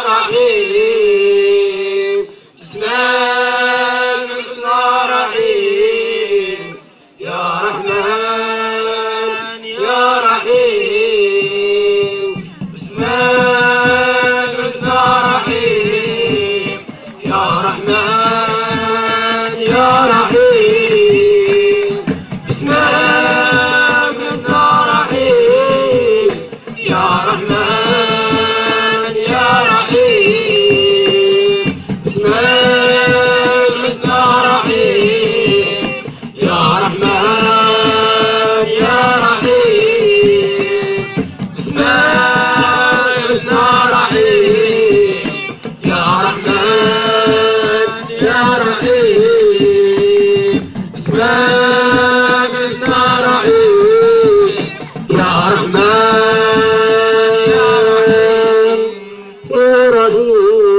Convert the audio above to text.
رحيم بسم الحسنى رحيم يا رحمن يا رحيم بسم الحسنى رحيم يا رحمن يا رحيم بسم الحسنى رحيم يا رحمن يا رحيم بسم الحسنى رحيم يا رحمن يا رحيم بسم الحسنى رحيم يا رحمن يا رحيم بسم الحسنى رحيم يا رحمن يا رحيم يا رحيم